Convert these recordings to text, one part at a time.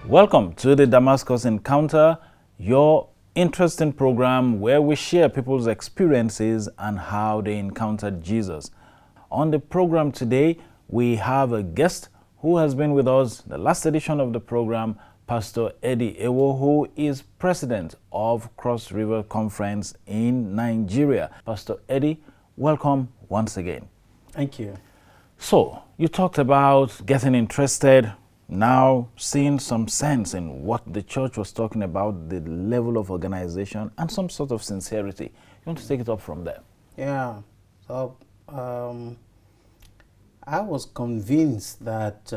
Welcome to the Damascus Encounter, your interesting program where we share people's experiences and how they encountered Jesus. On the program today, we have a guest who has been with us the last edition of the program, Pastor Eddie Ewoh, who is president of Cross River Conference in Nigeria. Pastor Eddie, welcome once again. Thank you. So, you talked about getting interested, now seeing some sense in what the church was talking about, the level of organization, and some sort of sincerity. You want to take it up from there? Yeah. So I was convinced that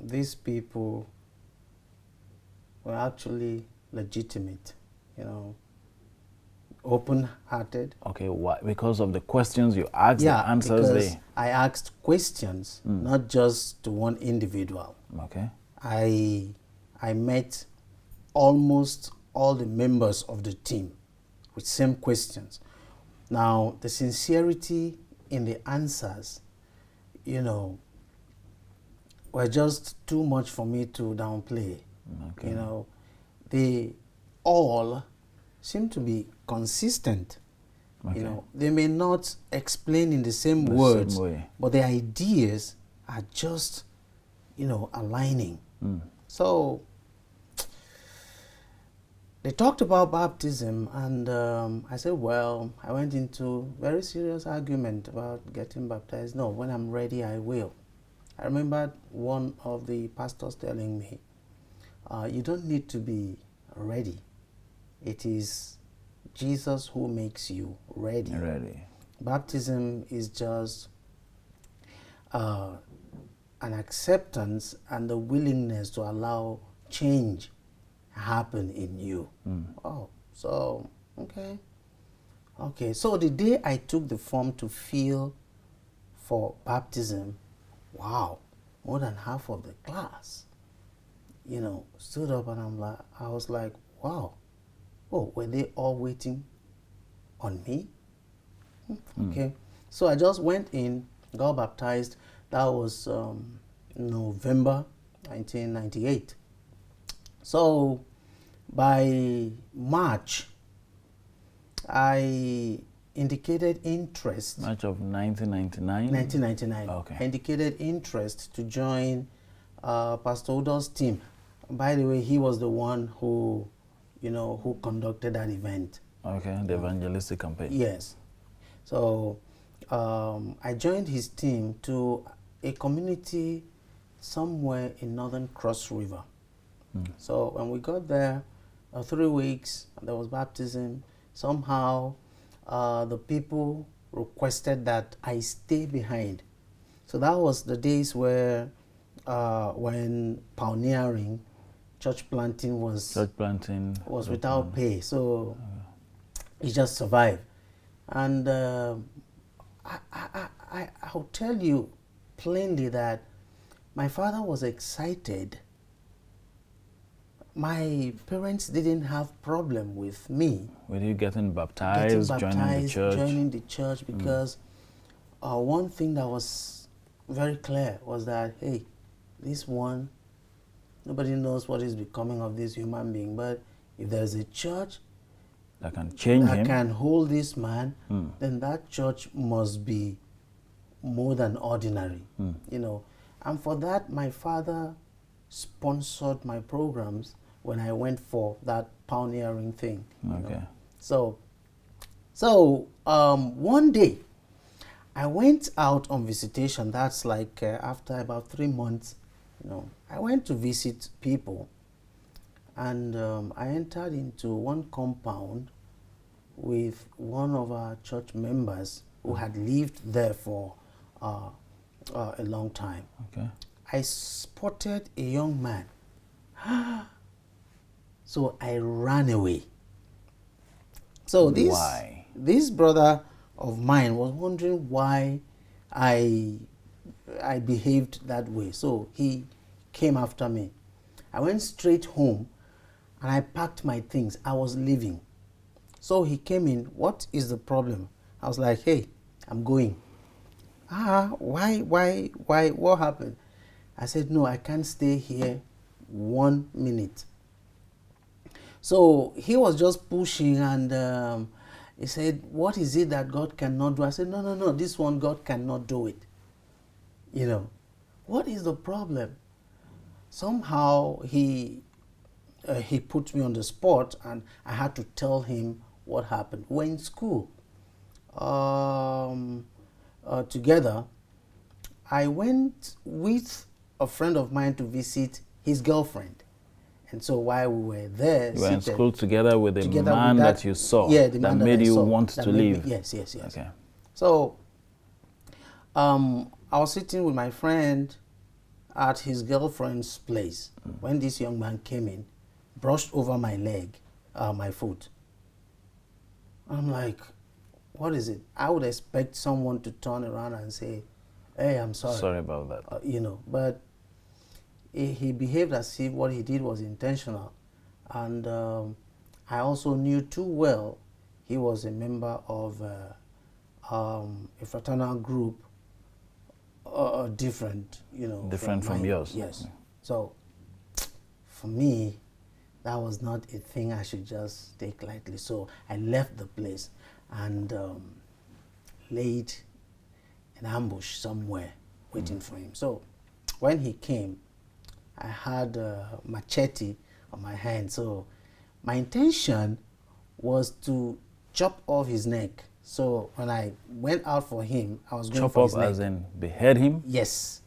these people were actually legitimate, open-hearted. Okay, why? Because of the questions you asked, Yeah, the answers because I asked questions, not just to one individual. Okay. I met almost all the members of the team with same questions. Now, the sincerity in the answers, were just too much for me to downplay. Okay. They all seem to be consistent. Okay. They may not explain in the same words, same way. but the ideas are just, aligning. So they talked about baptism, and I said, well, I went into very serious argument about getting baptized. No, when I'm ready, I will. I remember one of the pastors telling me, you don't need to be ready. It is Jesus who makes you ready. Baptism is just an acceptance and the willingness to allow change happen in you. Oh, so, okay. Okay, so the day I took the form to fill for baptism, wow, more than half of the class, stood up, and I was like, wow. Oh, were they all waiting on me? Okay. So I just went in, got baptized. That was November 1998. So by March, I indicated interest. March of 1999? 1999. Okay. I indicated interest to join Pastor Udo's team. By the way, he was the one who conducted that event. Okay, the evangelistic campaign. Yes. So I joined his team to a community somewhere in northern Cross River. So when we got there, 3 weeks, there was baptism. Somehow the people requested that I stay behind. So that was the days where when pioneering, church planting was without pay, so he just survived. And I'll tell you plainly that my father was excited. My parents didn't have problem with me. Were you getting baptized, joining the church? Because one thing that was very clear was that, hey, this one, nobody knows what is becoming of this human being, but if there's a church that can change him, can hold this man, then that church must be more than ordinary. And for that, my father sponsored my programs when I went for that pioneering thing. Okay. So one day I went out on visitation. That's like after about 3 months. I went to visit people, and I entered into one compound with one of our church members who had lived there for a long time. Okay. I spotted a young man. So I ran away. So this brother of mine was wondering why I behaved that way. So he came after me. I went straight home and I packed my things. I was leaving. So he came in. What is the problem? I was like, hey, I'm going. Why? What happened? I said, no, I can't stay here 1 minute. So he was just pushing, and he said, what is it that God cannot do? I said, no, no, no, this one God cannot do it. You know, what is the problem? Somehow he put me on the spot, and I had to tell him what happened. We're in school together. I went with a friend of mine to visit his girlfriend. And so while we were there, you were in school together with the man that you saw, yeah, the that man made that I you saw, want to leave. Yes, yes, yes. Okay. So I was sitting with my friend at his girlfriend's place when this young man came in, brushed over my leg, my foot. I'm like, what is it? I would expect someone to turn around and say, hey, I'm sorry. Sorry about that. You know, but he behaved as if what he did was intentional. And I also knew too well he was a member of a fraternal group, different, you know. Different from yours. Yes. Yeah. So for me, that was not a thing I should just take lightly. So I left the place and laid an ambush somewhere waiting for him. So when he came, I had a machete on my hand. So my intention was to chop off his neck. So when I went out for him, I was going for his neck. Chop off as in behead him? Yes.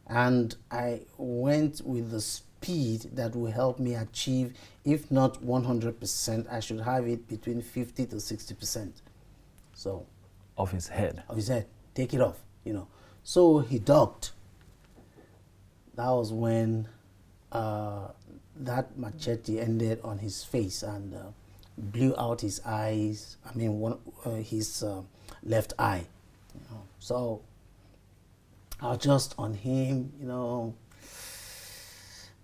And I went with the speed that will help me achieve, if not 100%, I should have it between 50 to 60%. So. Of his head? Of his head. Take it off, you know. So he ducked. That was when that machete ended on his face and blew out his eyes. I mean, his left eye. You know. So I was just on him, you know.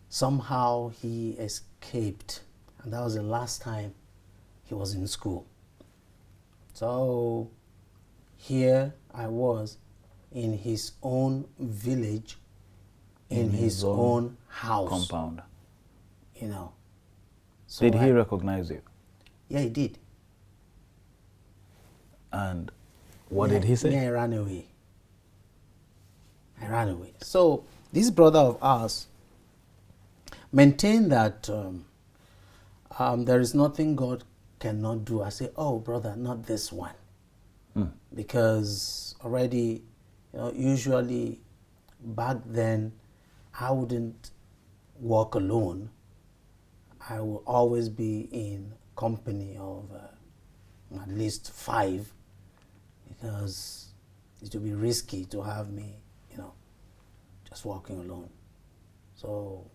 Somehow he escaped, and that was the last time he was in school. So here I was in his own village, in his own house. Compound. You know. So did he recognize you? Yeah, he did. And what did he say? Yeah, I ran away. I ran away. So this brother of ours maintained that there is nothing God cannot do. I say, oh, brother, not this one. Because already, you know, usually back then, I wouldn't walk alone. I will always be in company of at least 5, because it would be risky to have me, you know, just walking alone. So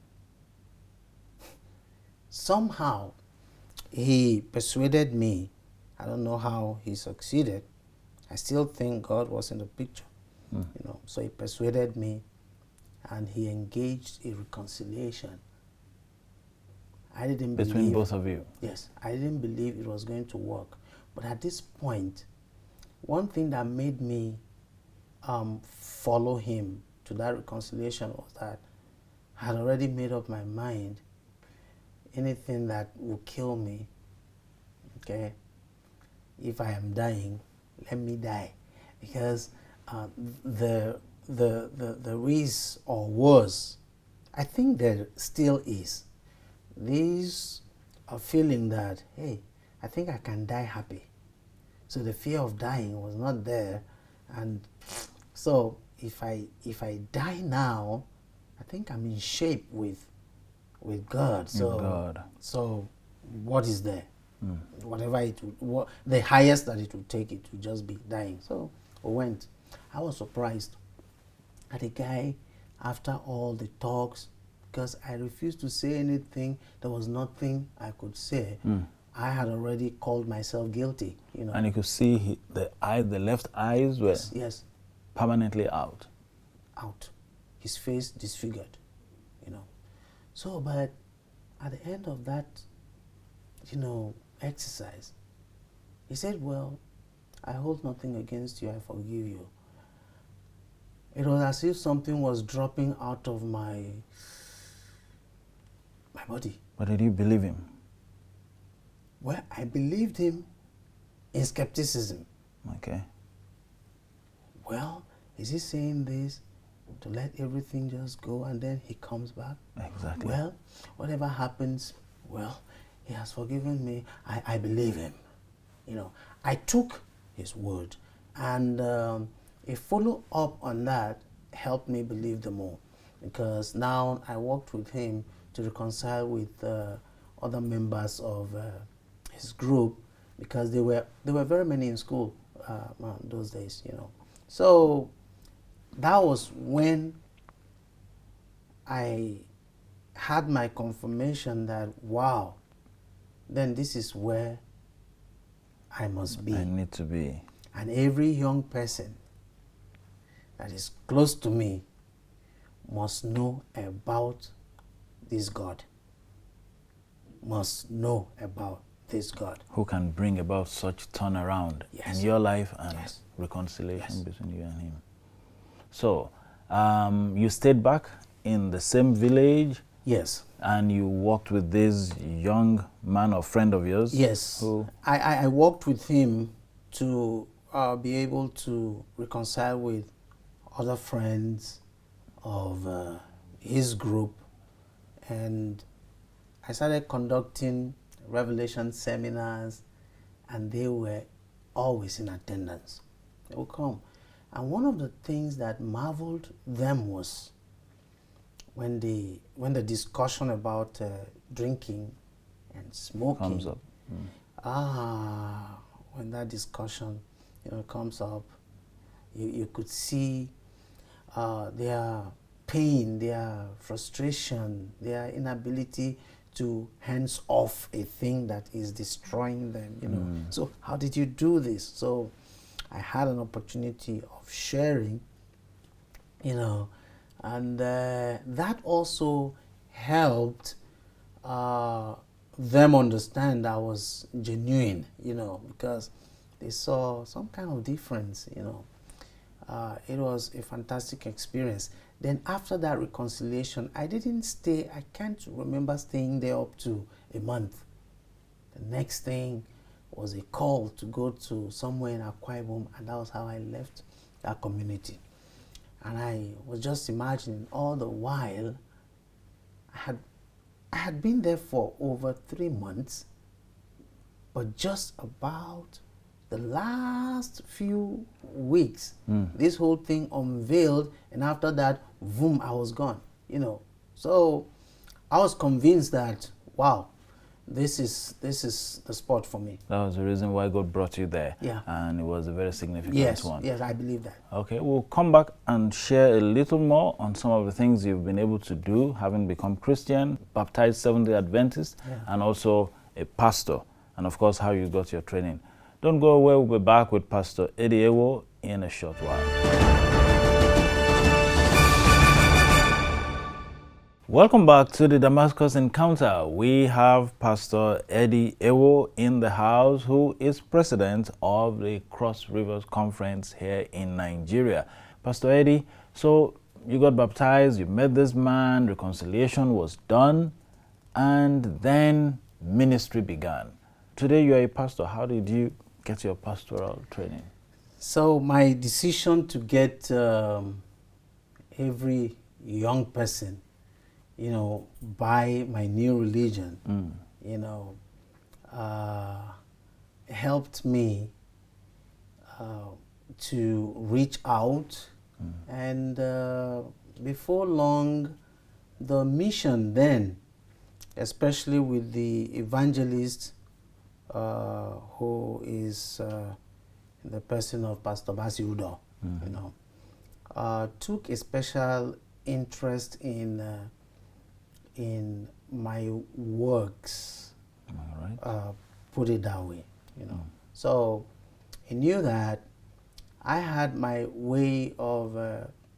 somehow he persuaded me. I don't know how he succeeded. I still think God was in the picture, you know. So he persuaded me, and he engaged a reconciliation. I didn't believe. Between both of you? Yes. I didn't believe it was going to work. But at this point, one thing that made me follow him to that reconciliation was that I had already made up my mind. Anything that will kill me, okay, if I am dying, let me die. Because the is or was, I think there still is, this feeling that, hey, I think I can die happy. So the fear of dying was not there. And so if I die now, I think I'm in shape with God. So so what is there? Whatever it would, the highest that it would take, it would just be dying. So we went. I was surprised at the guy after all the talks, because I refused to say anything. There was nothing I could say. I had already called myself guilty, you know. And you could see the left eyes were permanently out. Out. His face disfigured, you know. So, but at the end of that, you know, exercise, he said, well, I hold nothing against you, I forgive you. It was as if something was dropping out of my my body. But did you believe him? Well, I believed him in skepticism. Okay. Well, is he saying this to let everything just go and then he comes back? Exactly. Well, whatever happens, well, he has forgiven me. I believe him. I took his word, and a follow-up on that helped me believe the more, because now I worked with him to reconcile with other members of his group, because there were very many in school those days, So that was when I had my confirmation that, wow, then this is where I must be. I need to be. And every young person that is close to me must know about this God. Must know about this God. Who can bring about such turnaround Yes. in your life and Yes. reconciliation Yes. between you and him. So, you stayed back in the same village? Yes. And you worked with this young man or friend of yours? Yes. Who? I worked with him to be able to reconcile with other friends of his group, and I started conducting revelation seminars, and they were always in attendance. They would come. And one of the things that marveled them was when the discussion about drinking and smoking Comes up. when that discussion comes up, you could see their pain, their frustration, their inability to hands off a thing that is destroying them. So how did you do this? So I had an opportunity of sharing, and that also helped them understand I was genuine, because they saw some kind of difference, It was a fantastic experience. Then after that reconciliation, I didn't stay, I can't remember staying there up to a month. The next thing was a call to go to somewhere in Akwa Ibom, and that was how I left that community. And I was just imagining all the while, I had been there for over 3 months, but just about the last few weeks, this whole thing unveiled, and after that, boom, I was gone, So I was convinced that, wow, this is the spot for me. That was the reason why God brought you there. Yeah. And it was a very significant one. Yes, I believe that. Okay, we'll come back and share a little more on some of the things you've been able to do, having become Christian, baptized Seventh-day Adventist, and also a pastor, and of course how you got your training. Don't go away, we'll be back with Pastor Ewoh in a short while. Welcome back to the Damascus Encounter. We have Pastor Ewoh in the house, who is president of the Cross Rivers Conference here in Nigeria. Pastor Eddie, so you got baptized, you met this man, reconciliation was done, and then ministry began. Today you are a pastor. How did you get your pastoral training? So my decision to get every young person, by my new religion, helped me to reach out. And before long, the mission then, especially with the evangelist who is the person of Pastor Basi Udo, took a special interest in my works. All right. Put it that way, So he knew that I had my way of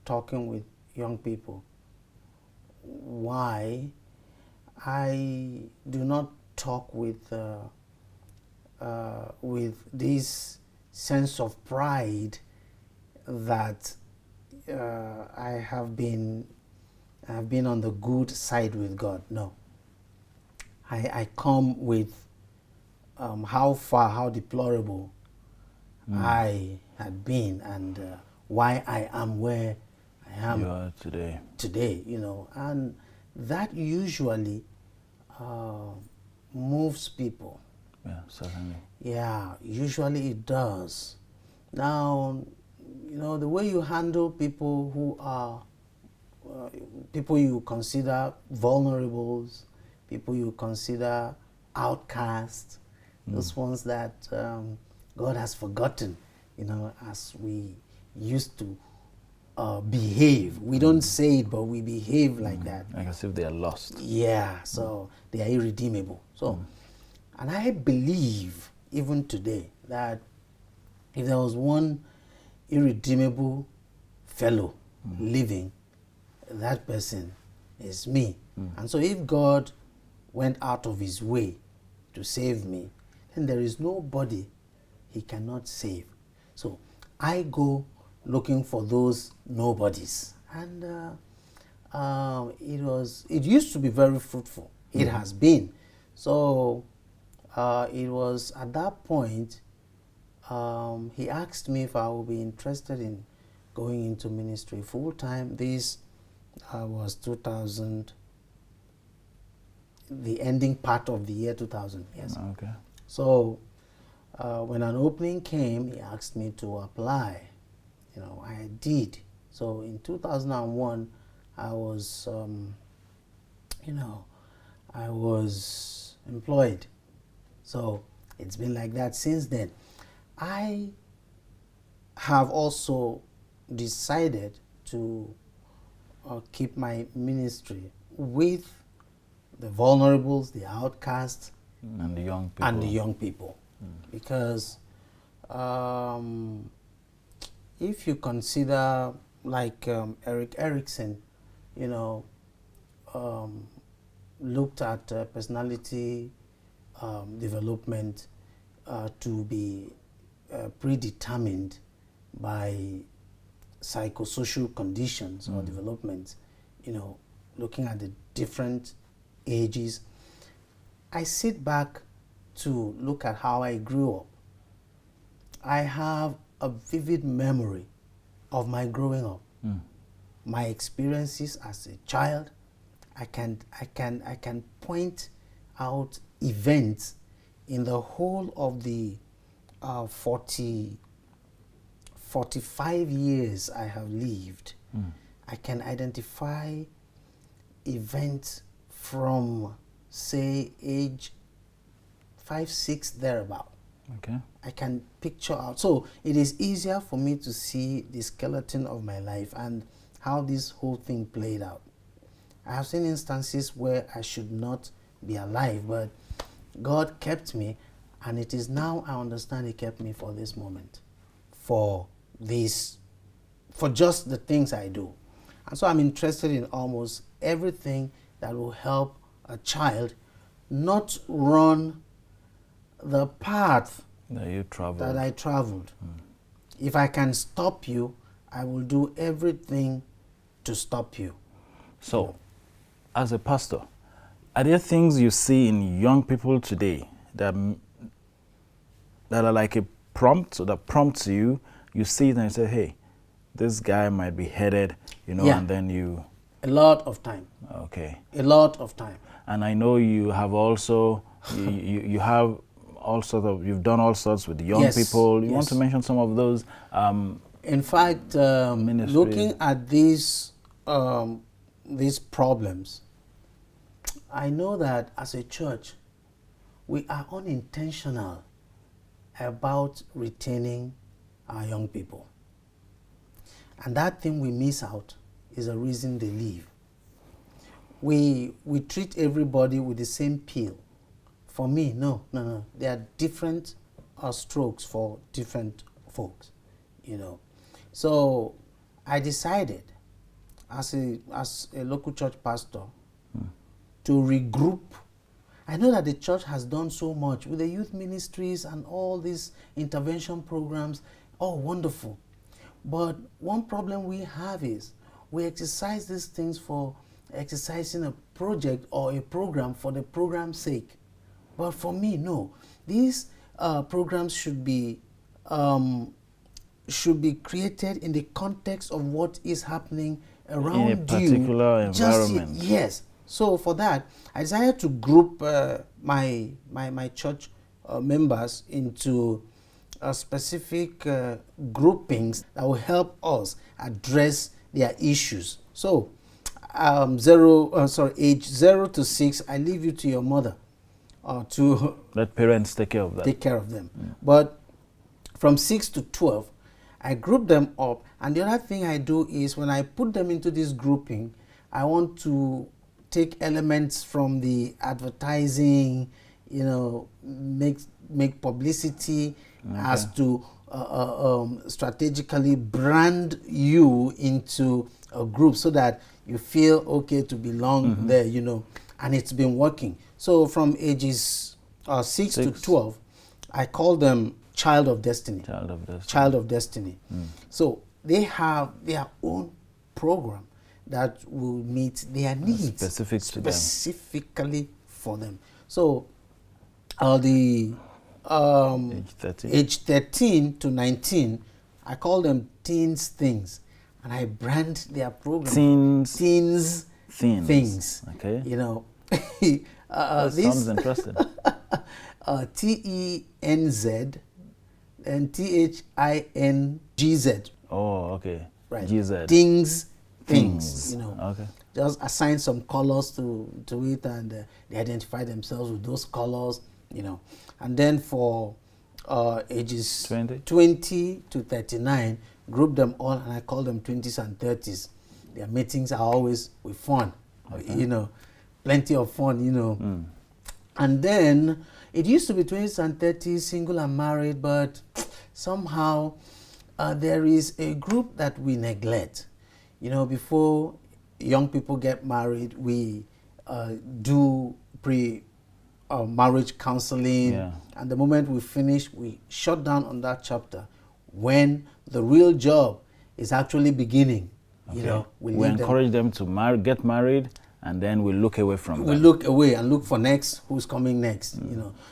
talking with young people. Why I do not talk with this sense of pride that I have been on the good side with God. No, I come with how far, how deplorable I had been, and why I am where I am You are today. today, and that usually moves people. Yeah, certainly. Yeah, usually it does. Now, the way you handle people who are people you consider vulnerables, people you consider outcasts, those ones that God has forgotten, as we used to behave. We don't say it, but we behave like that. Like as if they are lost. Yeah, so they are irredeemable. So, and I believe even today that if there was one irredeemable fellow living, that person is me. And so if God went out of his way to save me, then there is nobody he cannot save. So I go looking for those nobodies. And it used to be very fruitful. It has been. So it was at that point he asked me if I would be interested in going into ministry full time. This was 2000, the ending part of the year 2000. Yes. Okay. So when an opening came, he asked me to apply. I did. So in 2001, I was, I was employed. So it's been like that since then. I have also decided to keep my ministry with the vulnerables, the outcasts, And the young people. and the young people. Because if you consider like Eric Erickson, looked at personality development to be predetermined by psychosocial conditions or developments, looking at the different ages. I sit back to look at how I grew up. I have a vivid memory of my growing up, my experiences as a child. I can point out events in the whole of the 45 years I have lived. I can identify events from, say, age 5, 6, thereabout. Okay. I can picture out. So it is easier for me to see the skeleton of my life and how this whole thing played out. I have seen instances where I should not be alive, but God kept me, and it is now I understand He kept me for this moment, for just the things I do. And so I'm interested in almost everything that will help a child not run the path That you traveled. that I traveled. If I can stop you, I will do everything to stop you. So, as a pastor, are there things you see in young people today that are like a prompt, or that prompts you? You see it and you say, "Hey, this guy might be headed," Yeah. and then you. A lot of time. Okay. A lot of time. And I know you have also you have all sorts of, you've done all sorts with young Yes, people. You want yes. to mention some of those? In fact, Ministry. looking at these problems, I know that as a church, we are unintentional about retaining our young people. And that thing we miss out is a reason they leave. We treat everybody with the same pill. For me, no. There are different strokes for different folks, So I decided as a local church pastor to regroup. I know that the church has done so much with the youth ministries and all these intervention programs. Oh, wonderful. But one problem we have is we exercise these things for exercising a project or a program for the program's sake. But for me, no. These programs should be created in the context of what is happening around in a particular environment. Yes. So for that, I decided to group my church members into specific groupings that will help us address their issues. So, age 0 to 6, I leave you to your mother, to let parents take care of that. Take care of them. But from 6 to 12, I group them up, and the other thing I do is when I put them into this grouping, I want to take elements from the advertising, make publicity as to strategically brand you into a group so that you feel okay to belong there, and it's been working. So from ages 6 to 12, I call them Child of Destiny. Child of Destiny. So they have their own program that will meet their needs specifically for them. So the age 13 to 19, I call them Teens Things, and I brand their program Teens Things. Okay. That sounds interesting. TENZ and THINGZ. Oh, okay. Right. GZ. Things. Okay. Just assign some colors to it, and they identify themselves with those colors, And then for ages 20 to 39, group them all, and I call them 20s and 30s. Their meetings are always with fun, plenty of fun, And then it used to be 20s and 30s, single and married, but somehow there is a group that we neglect. Before young people get married, we do marriage counseling, and the moment we finish, we shut down on that chapter when the real job is actually beginning. Okay. We encourage them to get married, and then we look away from them. We look away and look for who's coming next.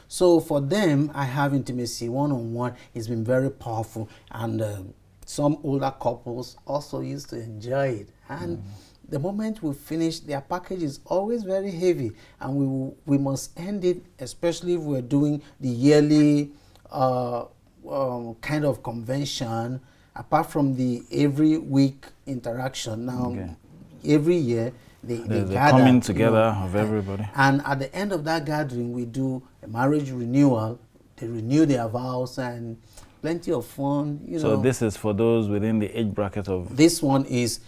So for them, I have intimacy one-on-one. It's been very powerful, and some older couples also used to enjoy it. And the moment we finish, their package is always very heavy, and we must end it, especially if we're doing the yearly kind of convention, apart from the every week interaction. Now, every year, they gather, coming together of everybody. And at the end of that gathering, we do a marriage renewal. They renew their vows, and plenty of fun. So this is for those within the age bracket of... This one is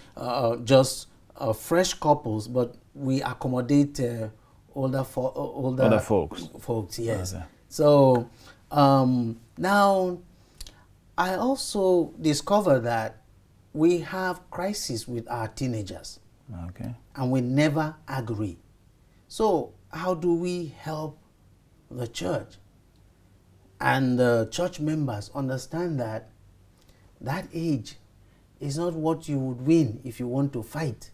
just fresh couples, but we accommodate older folks. Yes. Okay. So now I also discover that we have crisis with our teenagers. Okay. And we never agree. So how do we help the church and the church members understand that age is not what you would win if you want to fight?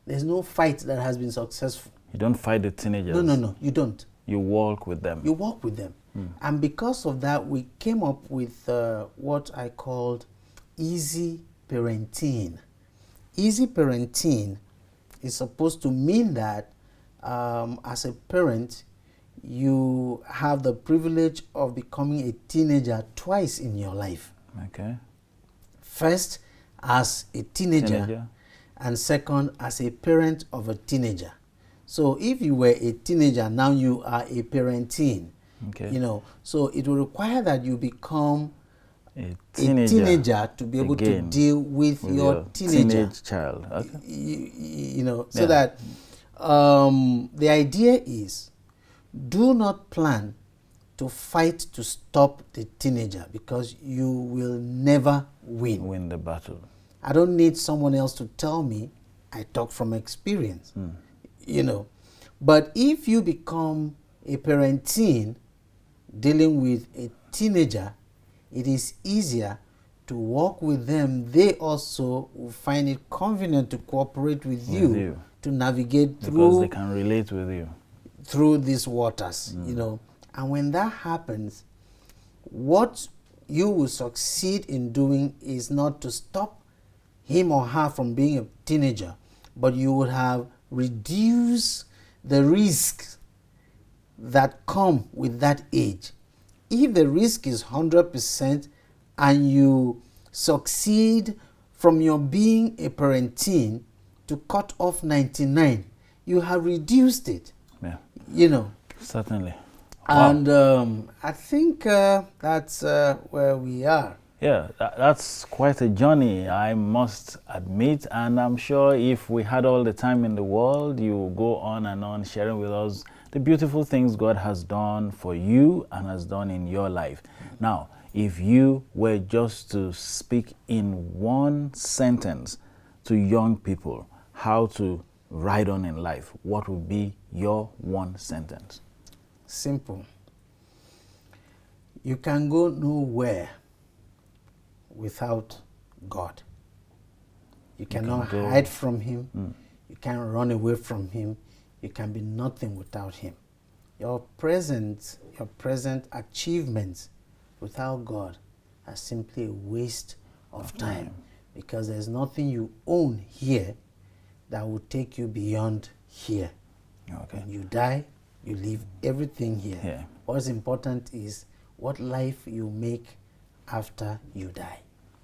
There's no fight that has been successful. You don't fight the teenagers. No, you don't. You walk with them. You walk with them. And because of that, we came up with what I called easy parenting. Easy parenting is supposed to mean that as a parent, you have the privilege of becoming a teenager twice in your life. Okay. First, as a teenager, and second, as a parent of a teenager. So if you were a teenager, now you are a parenting. Okay. So it will require that you become a teenager to be able to deal with your teenage child. Okay. So that the idea is, do not plan to fight to stop the teenager, because you will never win the battle. I don't need someone else to tell me. I talk from experience. But if you become a parenting dealing with a teenager, it is easier to work with them. They also will find it convenient to cooperate with you to navigate because they can relate with you through these waters, you know. And when that happens, what you will succeed in doing is not to stop him or her from being a teenager, but you would have reduced the risks that come with that age. If the risk is 100% and you succeed from your being a parentine to cut off 99, you have reduced it. Yeah, you know. certainly. Wow. And I think that's where we are. Yeah, that's quite a journey, I must admit. And I'm sure if we had all the time in the world, you will go on and on sharing with us the beautiful things God has done for you and has done in your life. Now, if you were just to speak in one sentence to young people how to ride on in life, what would be your one sentence? Simple. You can go nowhere without God. You cannot hide from him. You can't run away from him. You can be nothing without him. Your present achievements without God are simply a waste of time, because there's nothing you own here that will take you beyond here. Okay. When you die, you leave everything here. Yeah. What's important is what life you make after you die.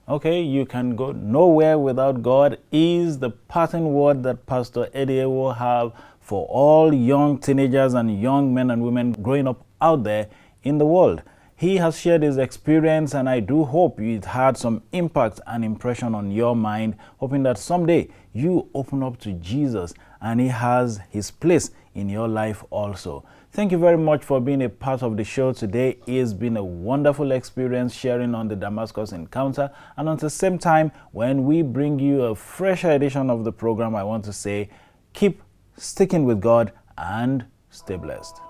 Okay, you can go nowhere without God is the pattern word that Pastor Ewoh have for all young teenagers and young men and women growing up out there in the world. He has shared his experience, and I do hope it had some impact and impression on your mind, hoping that someday you open up to Jesus and he has his place in your life also. Thank you very much for being a part of the show today. It's been a wonderful experience sharing on the Damascus Encounter. And at the same time, when we bring you a fresher edition of the program, I want to say, keep sticking with God and stay blessed.